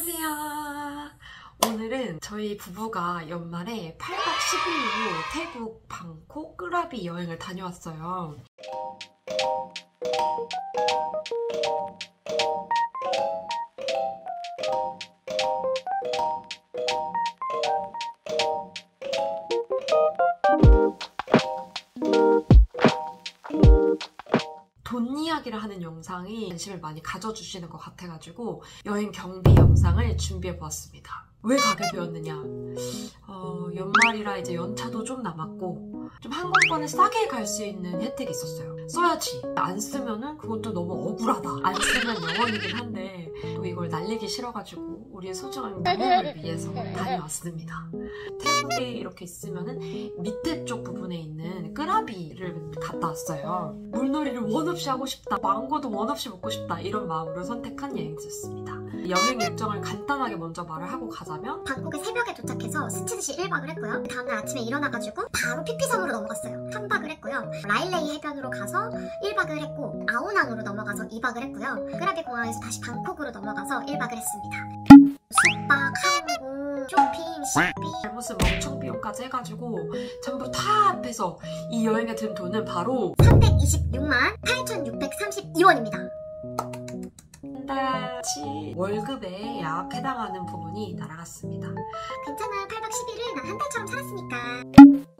안녕하세요. 오늘은 저희 부부가 연말에 8박 10일로 태국 방콕 끄라비 여행을 다녀왔어요. 돈 이야기를 하는 영상이 관심을 많이 가져주시는 것 같아가지고 여행 경비 영상을 준비해보았습니다. 왜 가게 되었느냐? 연말이라 이제 연차도 좀 남았고 좀 항공권을 싸게 갈 수 있는 혜택이 있었어요. 써야지. 안 쓰면은 그것도 너무 억울하다. 안 쓰면 영원이긴 한데 또 이걸 날리기 싫어가지고 우리의 소중한 경험을 위해서 다녀왔습니다. 태국에 이렇게 있으면은 밑에 쪽 부분에 있는 끄라비를 갔다 왔어요. 물놀이를 원 없이 하고 싶다, 망고도 원 없이 먹고 싶다, 이런 마음으로 선택한 여행지였습니다. 여행 일정을 간단하게 먼저 말을 하고 가자면, 방콕에 새벽에 도착해서 스치듯이 1박을 했고요. 다음날 아침에 일어나가지고 바로 피피섬으로 넘어갔어요. 3박을 했고요. 라일레이 해변으로 가서 1박을 했고, 아오낭으로 넘어가서 2박을 했고요. 끄라비 공항에서 다시 방콕으로 넘어가서 1박을 했습니다. 숙박, 항공, 쇼핑, 식비, 무슨 멍청 비용까지 해가지고 전부 다 합해서 이 여행에 든 돈은 바로 326만 8,632원입니다. 한 달치 월급에 약 해당하는 부분이 날아갔습니다. 괜찮아, 8박 10일을 난 한 달처럼 살았으니까.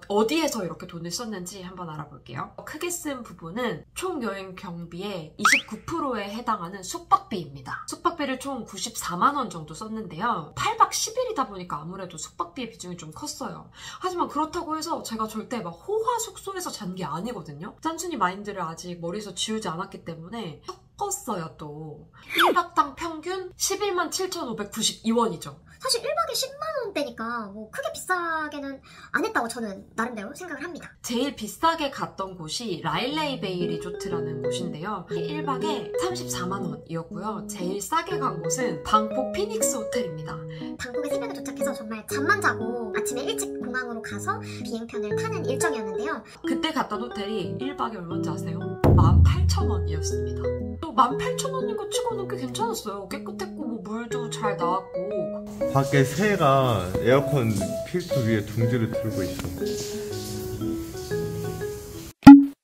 어디에서 이렇게 돈을 썼는지 한번 알아볼게요. 크게 쓴 부분은 총 여행 경비의 29%에 해당하는 숙박비입니다. 숙박비를 총 94만원 정도 썼는데요. 8박 10일이다 보니까 아무래도 숙박비의 비중이 좀 컸어요. 하지만 그렇다고 해서 제가 절대 막 호화 숙소에서 잔 게 아니거든요. 짠순이 마인드를 아직 머리에서 지우지 않았기 때문에 컸어요. 또 1박당 평균 11만 7,592원이죠. 사실 1박에 10만원대니까 뭐 크게 비싸게는 안 했다고 저는 나름대로 생각을 합니다. 제일 비싸게 갔던 곳이 라일레이 베이 리조트라는 곳인데요. 1박에 34만원이었고요. 제일 싸게 간 곳은 방콕 피닉스 호텔입니다. 방콕에 새벽에 도착해서 정말 잠만 자고 아침에 일찍 공항으로 가서 비행편을 타는 일정이었는데요. 그때 갔던 호텔이 1박에 얼마인지 아세요? 18,000원이었습니다. 또 18,000원인 거 치고는 꽤 괜찮았어요. 깨끗했고 뭐 물도 잘 나왔고. 밖에 새가 에어컨 필터 위에 둥지를 들고 있어.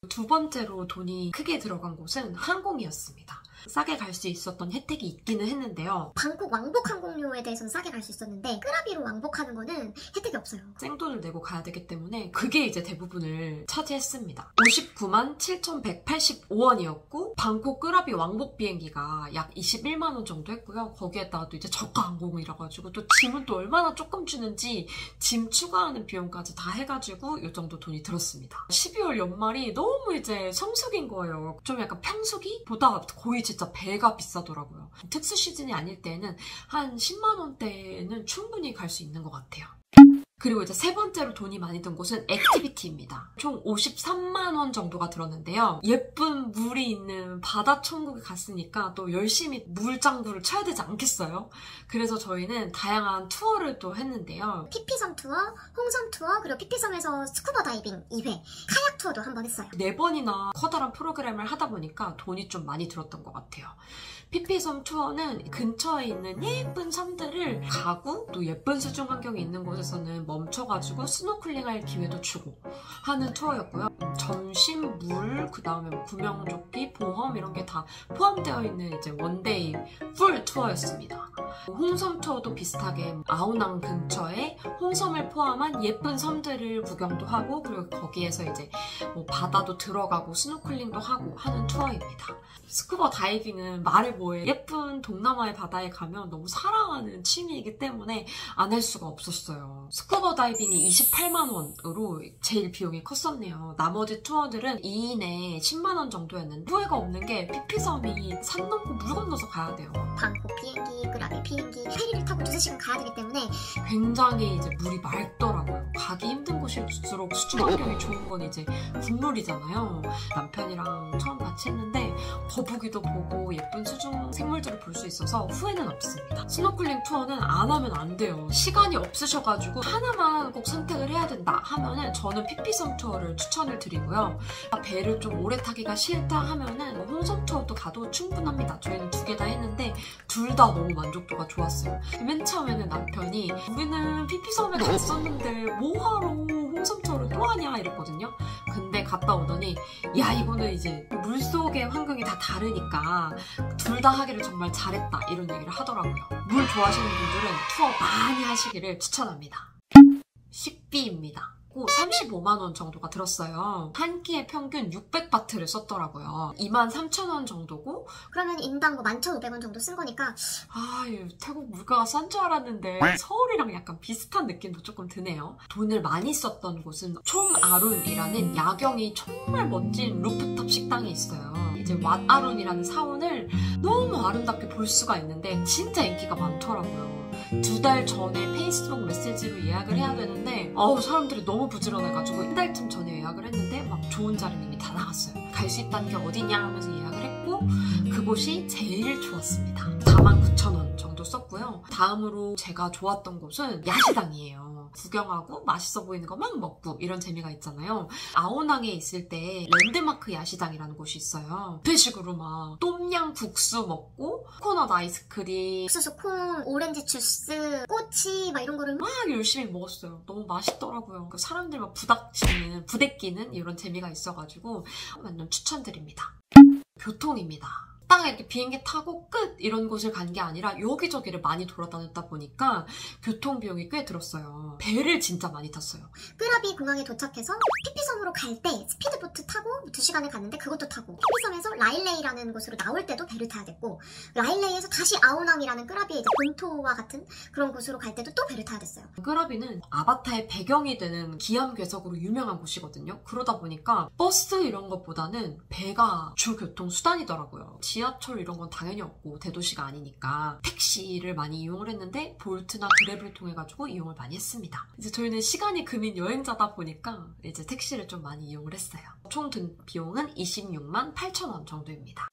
두 번째로 돈이 크게 들어간 곳은 항공이었습니다. 싸게 갈 수 있었던 혜택이 있기는 했는데요. 방콕 왕복 항공료에 대해서는 싸게 갈 수 있었는데 끄라비로 왕복하는 거는 혜택이 없어요. 생돈을 내고 가야 되기 때문에 그게 이제 대부분을 차지했습니다. 59만 7,185원이었고 방콕 끄라비 왕복 비행기가 약 21만원 정도 했고요. 거기에다가 또 이제 저가 항공이라 가지고 또 짐은 또 얼마나 조금 주는지 짐 추가하는 비용까지 다 해가지고 이 정도 돈이 들었습니다. 12월 연말이 너무 이제 성수기인 거예요. 좀 약간 평수기보다 거의 진짜 배가 비싸더라고요. 특수 시즌이 아닐 때는 한 10만원대는 충분히 갈 수 있는 것 같아요. 그리고 이제 세 번째로 돈이 많이 든 곳은 액티비티입니다. 총 53만원 정도가 들었는데요. 예쁜 물이 있는 바다 천국에 갔으니까 또 열심히 물장구를 쳐야 되지 않겠어요? 그래서 저희는 다양한 투어를 또 했는데요. 피피섬 투어, 홍섬 투어, 그리고 피피섬에서 스쿠버 다이빙 2회, 카약 투어도 한 번 했어요. 4번이나 커다란 프로그램을 하다 보니까 돈이 좀 많이 들었던 것 같아요. 피피섬 투어는 근처에 있는 예쁜 섬들을 가고 또 예쁜 수중 환경이 있는 곳에서는 멈춰가지고 스노클링할 기회도 주고 하는 투어였고요. 점심, 물, 그 다음에 뭐 구명조끼, 보험 이런 게 다 포함되어 있는 이제 원데이 풀 투어였습니다. 홍섬 투어도 비슷하게 아오낭 근처에 홍섬을 포함한 예쁜 섬들을 구경도 하고 그리고 거기에서 이제 뭐 바다도 들어가고 스노클링도 하고 하는 투어입니다. 스쿠버 다이빙은 말해 뭐해. 예쁜 동남아의 바다에 가면 너무 사랑하는 취미이기 때문에 안 할 수가 없었어요. 스쿠버 다이빙이 28만원으로 제일 비용이 컸었네요. 나머지 투어들은 2인에 10만원 정도였는데 후회가 없는 게 피피섬이 산 넘고 물 건너서 가야 돼요. 방콕 비행기, 끄라비 비행기, 페리를 타고 2-3시간 가야 되기 때문에 굉장히 이제 물이 맑더라고요. 가기 힘든 곳일수록 수중 환경이 좋은 건 이제 국룰이잖아요. 남편이랑 처음 같이 했는데 거북이도 보고 예쁜 수중 생물들을 볼 수 있어서 후회는 없습니다. 스노클링 투어는 안 하면 안 돼요. 시간이 없으셔가지고 하나만 꼭 선택을 해야 된다 하면은 저는 피피섬 투어를 추천을 드리고요. 배를 좀 오래 타기가 싫다 하면은 홍섬 투어도 가도 충분합니다. 저희는 2개 다 했는데 둘 다 너무 만족도가 좋았어요. 맨 처음에는 남편이 우리는 피피섬에 갔었는데 뭐하러 홍섬 투어를 또 하냐 이랬거든요. 근데 갔다 오더니 야 이거는 이제 물속의 환경이 다 다르니까 둘 다 하기를 정말 잘했다 이런 얘기를 하더라고요. 물 좋아하시는 분들은 투어 많이 하시기를 추천합니다. 식비입니다. 35만원 정도가 들었어요. 한 끼에 평균 600바트를 썼더라고요. 23,000원 정도고 그러면 인당 뭐 11,500원 정도 쓴 거니까 태국 물가가 싼 줄 알았는데 서울이랑 약간 비슷한 느낌도 조금 드네요. 돈을 많이 썼던 곳은 촘아룬이라는 야경이 정말 멋진 루프탑 식당이 있어요. 이제 왓아룬이라는 사원을 너무 아름답게 볼 수가 있는데 진짜 인기가 많더라고요. 2달 전에 페이스북 메시지로 예약을 해야 되는데 사람들이 너무 부지런해가지고 1달쯤 전에 예약을 했는데 막 좋은 자리는 이미 다 나갔어요. 갈 수 있다는 게 어디냐 하면서 예약을 했고 그곳이 제일 좋았습니다. 49,000원 정도 썼고요. 다음으로 제가 좋았던 곳은 야시장이에요. 구경하고 맛있어 보이는 거 막 먹고 이런 재미가 있잖아요. 아오낭에 있을 때 랜드마크 야시장이라는 곳이 있어요. 배식으로 막 똠양 국수 먹고 코코넛 아이스크림, 옥수수 콩, 오렌지 주스, 꼬치 막 이런 거를 막 열심히 먹었어요. 너무 맛있더라고요. 사람들 막 부대끼는 이런 재미가 있어가지고 완전 추천드립니다. 교통입니다. 딱 이렇게 비행기 타고 끝 이런 곳을 간 게 아니라 여기저기를 많이 돌아다녔다 보니까 교통 비용이 꽤 들었어요. 배를 진짜 많이 탔어요. 끄라비 공항에 도착해서 피피섬으로 갈 때 스피드보트 타고 2시간을 갔는데 그것도 타고 피피섬에서 라일레이라는 곳으로 나올 때도 배를 타야 됐고 라일레이에서 다시 아오낭이라는 끄라비의 이제 본토와 같은 그런 곳으로 갈 때도 또 배를 타야 됐어요. 끄라비는 아바타의 배경이 되는 기암괴석으로 유명한 곳이거든요. 그러다 보니까 버스 이런 것보다는 배가 주 교통 수단이더라고요. 지하철 이런 건 당연히 없고 대도시가 아니니까 택시를 많이 이용을 했는데 볼트나 그랩을 통해 가지고 이용을 많이 했습니다. 이제 저희는 시간이 금인 여행자다 보니까 이제 택시를 좀 많이 이용을 했어요. 총 든 비용은 26만 8,000원 정도입니다.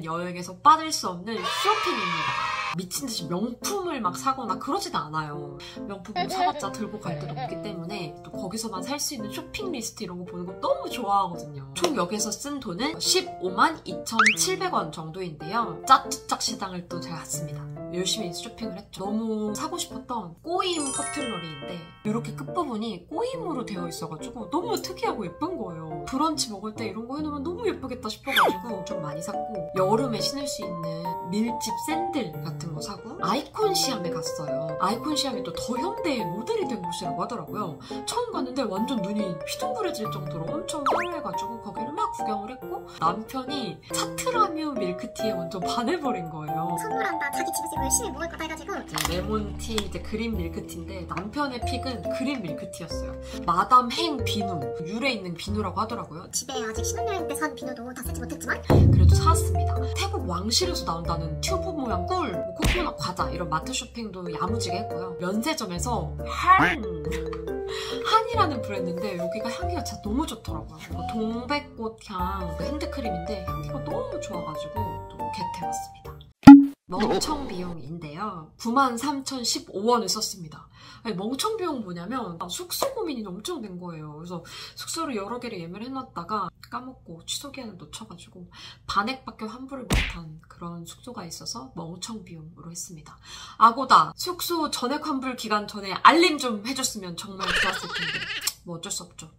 여행에서 빠질 수 없는 쇼핑입니다. 미친듯이 명품을 막 사거나 그러지도 않아요. 명품 뭐 사봤자 들고 갈 데도 없기 때문에 또 거기서만 살 수 있는 쇼핑 리스트 이런 거 보는 거 너무 좋아하거든요. 총 여기서 쓴 돈은 15만 2,700원 정도인데요. 짜뚜짝 시장을 또 제가 갔습니다. 열심히 쇼핑을 했죠. 너무 사고 싶었던 꼬임 커틀러리인데 이렇게 끝부분이 꼬임으로 되어 있어가지고 너무 특이하고 예쁜 거예요. 브런치 먹을 때 이런 거 해놓으면 너무 예쁘겠다 싶어가지고 좀 많이 샀고 여름에 신을 수 있는 밀집 샌들 같은 거 사고 아이콘 시암에 갔어요. 아이콘 시암이 또 더현대의 모델이 된 곳이라고 하더라고요. 처음 갔는데 완전 눈이 휘둥그레질 정도로 엄청 화려해가지고 거기를 막 구경을 했고 남편이 차트라뮤 밀크티에 완전 반해버린 거예요. 선물한다 자기 집에서 열심히 먹을 거다 해가지고 레몬티 이제 그린 밀크티인데 남편의 픽은 그린 밀크티였어요. 마담 행 비누 율에 있는 비누라고 하더라고요. 집에 아직 신혼여행 때 산 비누도 다 쓰지 못했지만 그래도 사왔습니다. 태국 왕실에서 나온다는 튜브 모양 꿀, 뭐 코코넛 과자 이런 마트 쇼핑도 야무지게 했고요. 면세점에서 한이라는 브랜드인데 여기가 향기가 진짜 너무 좋더라고요. 동백꽃향 핸드크림인데 향기가 너무 좋아가지고 또 겟해봤습니다. 멍청 비용인데요. 93,015원을 썼습니다. 아니, 멍청 비용 뭐냐면 숙소 고민이 엄청 된 거예요. 그래서 숙소를 여러 개를 예매를 해놨다가 까먹고 취소 기한을 놓쳐가지고 반액밖에 환불을 못한 그런 숙소가 있어서 멍청 비용으로 했습니다. 아고다 숙소 전액 환불 기간 전에 알림 좀 해줬으면 정말 좋았을 텐데 뭐 어쩔 수 없죠.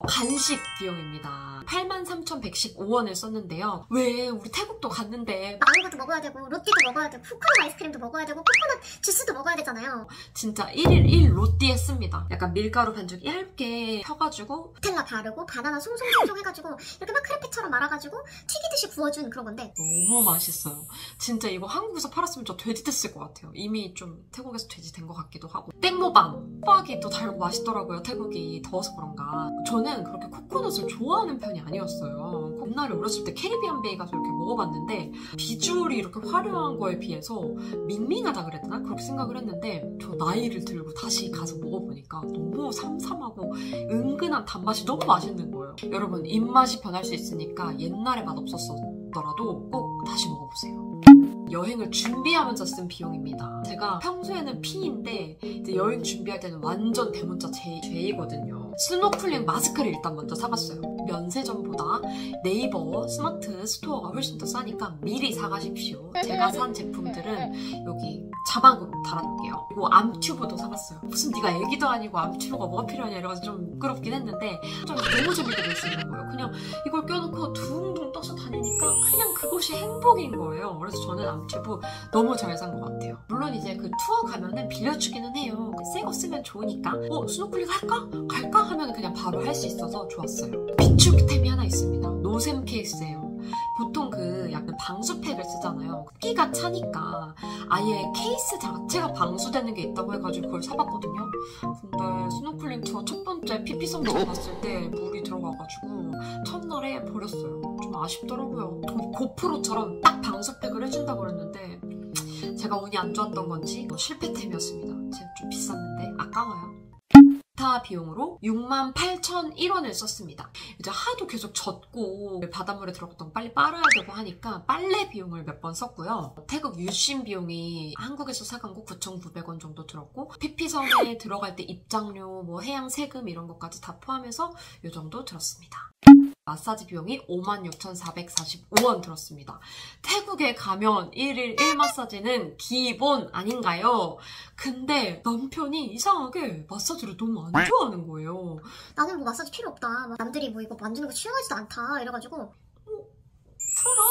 간식 비용입니다. 83,115원을 썼는데요. 왜 우리 태국도 갔는데 망고도 먹어야 되고 로띠도 먹어야 되고 코코넛 아이스크림도 먹어야 되고 코코넛 주스도 먹어야 되잖아요. 진짜 1일 1 로띠 했습니다. 약간 밀가루 반죽 얇게 펴가지고 누텔라 바르고 바나나 송송송송 해가지고 이렇게 막 크레페처럼 말아가지고 튀기듯이 구워준 그런 건데 너무 맛있어요. 진짜 이거 한국에서 팔았으면 저 돼지 됐을 것 같아요. 이미 좀 태국에서 돼지 된 것 같기도 하고 땡모반 호박이 또 달고 맛있더라고요. 태국이 더워서 그런가. 저는 저는 그렇게 코코넛을 좋아하는 편이 아니었어요. 옛날에 어렸을 때 캐리비안 베이 가서 이렇게 먹어봤는데 비주얼이 이렇게 화려한 거에 비해서 밍밍하다 그랬나? 그렇게 생각을 했는데 저 나이를 들고 다시 가서 먹어보니까 너무 삼삼하고 은근한 단맛이 너무 맛있는 거예요. 여러분 입맛이 변할 수 있으니까 옛날에 맛 없었더라도 꼭 다시 먹어보세요. 여행을 준비하면서 쓴 비용입니다. 제가 평소에는 P인데 이제 여행 준비할 때는 완전 대문자 J거든요. 스노클링 마스크를 일단 먼저 사봤어요. 면세점보다 네이버 스마트 스토어가 훨씬 더 싸니까 미리 사가십시오. 제가 산 제품들은 여기 자막으로 달아놓을게요. 그리고 암튜브도 사봤어요. 무슨 네가 애기도 아니고 암튜브가 뭐가 필요하냐 이래가지고 좀 부끄럽긴 했는데 좀 너무 재밌게 볼 수 있는 거예요. 그냥 이걸 껴놓고 둥둥 떠서 다니니까 그냥 그것이 행복인 거예요. 그래서 저는 암튜브 너무 잘 산 것 같아요. 물론 이제 그 투어 가면은 빌려주기는 해요. 새 거 쓰면 좋으니까 스노클링 할까? 갈까? 하면 그냥 바로 할 수 있어서 좋았어요. 비축템이 하나 있습니다. 노셈 케이스예요. 보통 그 약간 방수팩을 쓰잖아요. 크기가 차니까 아예 케이스 자체가 방수되는 게 있다고 해가지고 그걸 사봤거든요. 근데 스노클링 투어 첫 번째 피피섬 갔을 때 물이 들어가가지고 첫날에 버렸어요. 좀 아쉽더라고요. 고프로처럼 딱 방수팩을 해준다고 그랬는데 제가 운이 안 좋았던 건지 실패템이었습니다. 제가 좀 비쌌는데 아까워요. 기타 비용으로 68,001원을 썼습니다. 이제 하도 계속 젖고 바닷물에 들어갔던 거 빨리 빨아야 되고 하니까 빨래 비용을 몇 번 썼고요. 태국 유심 비용이 한국에서 사간 거 9,900원 정도 들었고 피피섬에 들어갈 때 입장료, 뭐 해양 세금 이런 것까지 다 포함해서 이 정도 들었습니다. 마사지 비용이 56,445원 들었습니다. 태국에 가면 1일 1마사지는 기본 아닌가요? 근데 남편이 이상하게 마사지를 너무 안 좋아하는 거예요. 나는 뭐 마사지 필요 없다. 막 남들이 뭐 이거 만지는 거 취하지도 않다. 이래가지고 풀어라?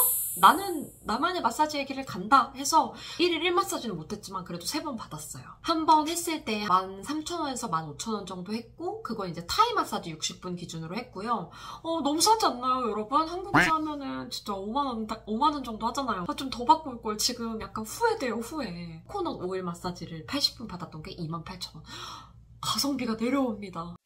나는 나만의 마사지 얘기를 간다 해서 1일 1마사지는 못했지만 그래도 3번 받았어요. 한 번 했을 때 13,000원에서 15,000원 정도 했고 그건 이제 타이 마사지 60분 기준으로 했고요. 너무 싸지 않나요 여러분? 한국에서 하면은 진짜 5만원 정도 하잖아요. 좀 더 받고 올 걸 지금 약간 후회돼요. 후회. 코코넛 오일 마사지를 80분 받았던 게 28,000원. 가성비가 내려옵니다.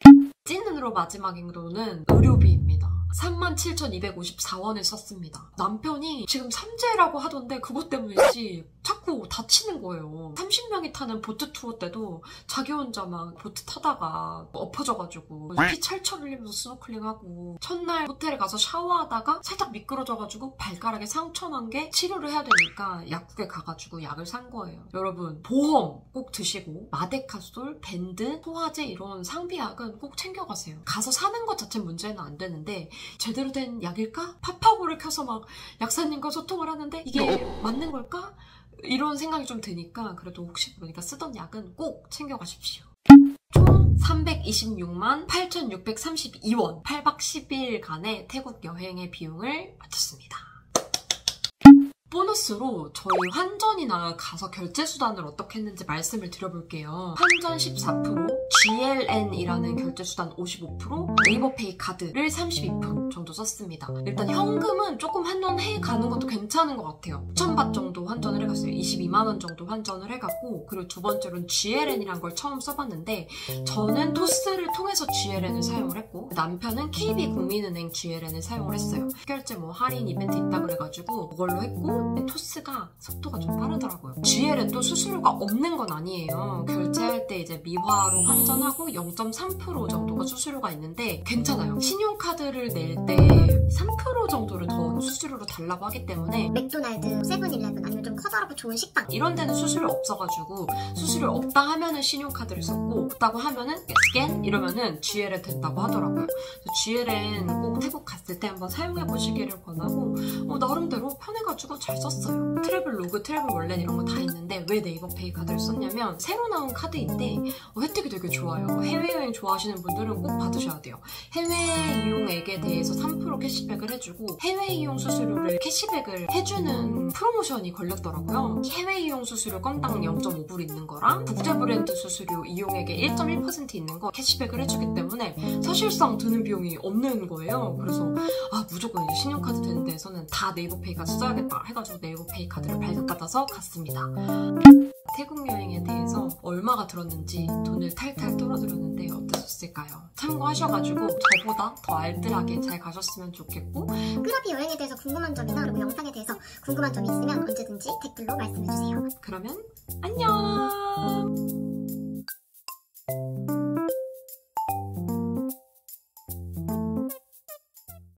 찐으로 마지막으로는 의료비입니다. 37,254원을 썼습니다. 남편이 지금 삼재라고 하던데 그것 때문인지 자꾸 다치는 거예요. 30명이 타는 보트 투어 때도 자기 혼자 막 보트 타다가 엎어져가지고 피 철철 흘리면서 스노클링하고 첫날 호텔에 가서 샤워하다가 살짝 미끄러져가지고 발가락에 상처 난 게 치료를 해야 되니까 약국에 가가지고 약을 산 거예요. 여러분 보험 꼭 드시고 마데카솔, 밴드, 소화제 이런 상비약은 꼭 챙겨가세요. 가서 사는 것 자체는 문제는 안 되는데 제대로 된 약일까? 파파고를 켜서 막 약사님과 소통을 하는데 이게 맞는 걸까? 이런 생각이 좀 드니까 그래도 혹시 모르니까 쓰던 약은 꼭 챙겨가십시오. 총 326만 8,632원 8박 10일간의 태국 여행의 비용을 마쳤습니다. 보너스로 저희 환전이나 가서 결제 수단을 어떻게 했는지 말씀을 드려볼게요. 환전 14%, GLN이라는 결제 수단 55%, 네이버페이 카드를 32% 정도 썼습니다. 일단 현금은 조금 환전해 가는 것도 괜찮은 것 같아요. 9,000바 정도 환전을 해갔어요. 22만원 정도 환전을 해갔고 그리고 두 번째로는 GLN이란 걸 처음 써봤는데 저는 토스를 통해서 GLN을 사용을 했고 남편은 KB국민은행 GLN을 사용을 했어요. 결제 뭐 할인 이벤트 있다 그래가지고 그걸로 했고 토스가 속도가 좀 빠르더라고요. GLN도 수수료가 없는 건 아니에요. 결제할 때 이제 미화로 환전하고 0.3% 정도가 수수료가 있는데 괜찮아요. 신용카드를 낼 때 3% 정도를 더 수수료로 달라고 하기 때문에 맥도날드, 세븐일레븐 아니면 좀 커다랗고 좋은 식당 이런 데는 수수료 없어가지고 수수료 없다 하면은 신용카드를 썼고 없다고 하면은 스캔 이러면은 GLN 된다고 하더라고요. GLN 꼭 태국 갔을 때 한번 사용해보시기를 권하고 나름대로 편해가지고 잘 썼어요. 트래블 로그, 트래블 월렛 이런 거 다 있는데 왜 네이버페이 카드를 썼냐면 새로 나온 카드인데 혜택이 되게 좋아요. 해외여행 좋아하시는 분들은 꼭 받으셔야 돼요. 해외 이용액에 대해서 3% 캐시백을 해주고 해외 이용 수수료를 캐시백을 해주는 프로모션이 걸렸더라고요. 해외 이용 수수료 건당 0.5불 있는 거랑 국제 브랜드 수수료 이용액에 1.1% 있는 거 캐시백을 해주기 때문에 사실상 드는 비용이 없는 거예요. 그래서 무조건 이제 신용카드 되는 데에서는 다 네이버페이 카드 써야겠다 해가지고 네이버페이 카드를 발급받아서 갔습니다. 태국 여행에 대해서 얼마가 들었는지 돈을 탈탈 떨어뜨렸는데 어땠어요? 어떠셨을까요? 참고하셔가지고 저보다 더 알뜰하게 잘 가셨으면 좋겠고, 끄라비 여행에 대해서 궁금한 점이나 그리고 영상에 대해서 궁금한 점이 있으면 언제든지 댓글로 말씀해주세요. 그러면 안녕!